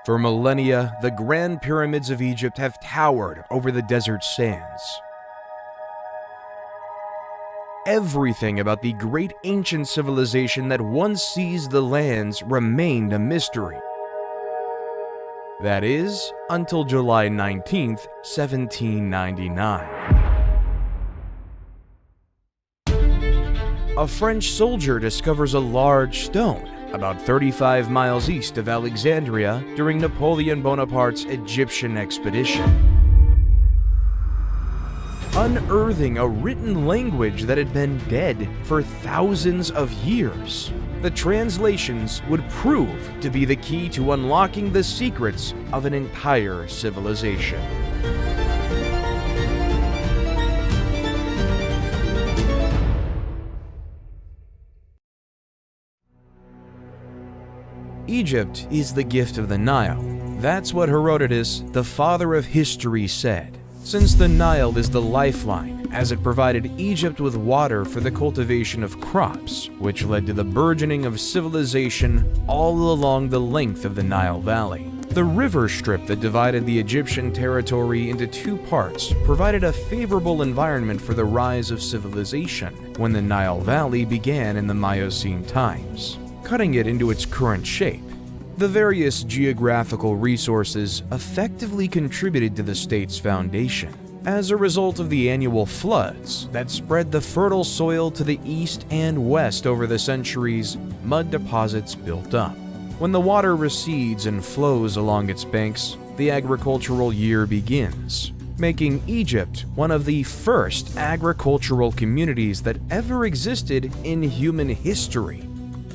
For millennia, the Grand Pyramids of Egypt have towered over the desert sands. Everything about the great ancient civilization that once seized the lands remained a mystery. That is, until July 19, 1799. A French soldier discovers a large stone about 35 miles east of Alexandria during Napoleon Bonaparte's Egyptian expedition, unearthing a written language that had been dead for thousands of years. The translations would prove to be the key to unlocking the secrets of an entire civilization. Egypt is the gift of the Nile. That's what Herodotus, the father of history, said. Since the Nile is the lifeline, as it provided Egypt with water for the cultivation of crops, which led to the burgeoning of civilization all along the length of the Nile Valley. The river strip that divided the Egyptian territory into two parts provided a favorable environment for the rise of civilization when the Nile Valley began in the Miocene times, cutting it into its current shape. The various geographical resources effectively contributed to the state's foundation. As a result of the annual floods that spread the fertile soil to the east and west over the centuries, mud deposits built up. When the water recedes and flows along its banks, the agricultural year begins, making Egypt one of the first agricultural communities that ever existed in human history.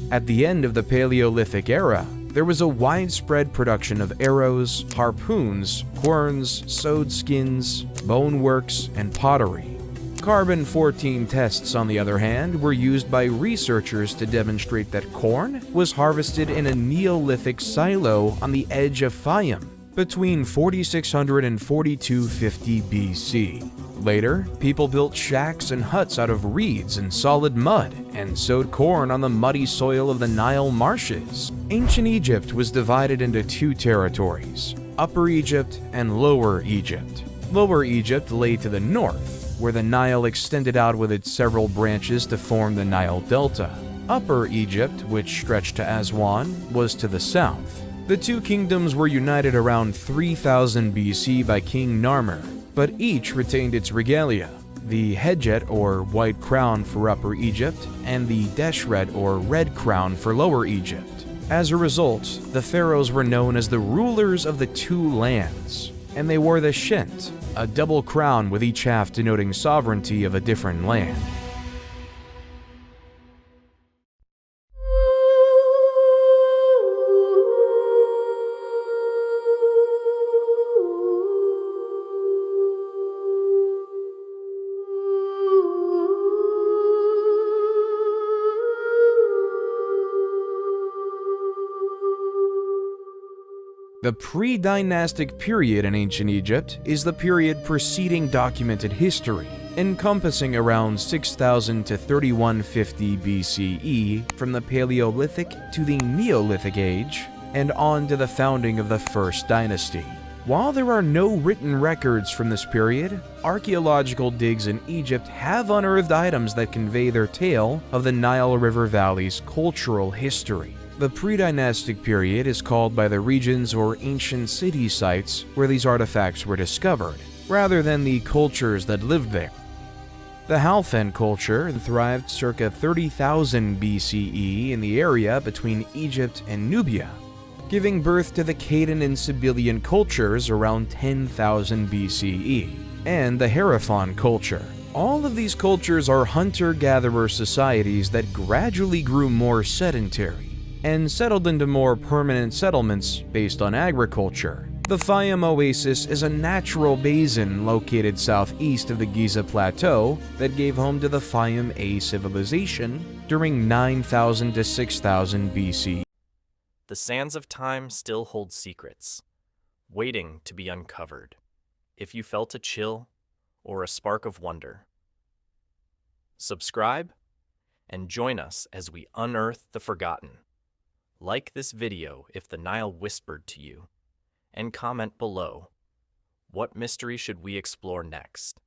At the end of the Paleolithic era, there was a widespread production of arrows, harpoons, querns, sewed skins, bone works, and pottery. Carbon-14 tests, on the other hand, were used by researchers to demonstrate that corn was harvested in a Neolithic silo on the edge of Fayum between 4600 and 4250 BC. Later, people built shacks and huts out of reeds and solid mud and sowed corn on the muddy soil of the Nile marshes. Ancient Egypt was divided into two territories, Upper Egypt and Lower Egypt. Lower Egypt lay to the north, where the Nile extended out with its several branches to form the Nile Delta. Upper Egypt, which stretched to Aswan, was to the south. The two kingdoms were united around 3000 BC by King Narmer, but each retained its regalia, the Hedjet or white crown for Upper Egypt and the Deshret or red crown for Lower Egypt. As a result, the pharaohs were known as the rulers of the two lands, and they wore the Shent, a double crown with each half denoting sovereignty of a different land. The pre-dynastic period in ancient Egypt is the period preceding documented history, encompassing around 6000 to 3150 BCE from the Paleolithic to the Neolithic age, and on to the founding of the First Dynasty. While there are no written records from this period, archaeological digs in Egypt have unearthed items that convey their tale of the Nile River Valley's cultural history. The pre-dynastic period is called by the regions or ancient city sites where these artifacts were discovered, rather than the cultures that lived there. The Halfan culture thrived circa 30,000 BCE in the area between Egypt and Nubia, giving birth to the Cadon and Sibyllian cultures around 10,000 BCE, and the Hierophant culture. All of these cultures are hunter-gatherer societies that gradually grew more sedentary and settled into more permanent settlements based on agriculture. The Fayum Oasis is a natural basin located southeast of the Giza Plateau that gave home to the Fayum A civilization during 9000 to 6000 BC. The sands of time still hold secrets, waiting to be uncovered, if you felt a chill or a spark of wonder. Subscribe and join us as we unearth the forgotten. Like this video if the Nile whispered to you. and comment below. What mystery should we explore next?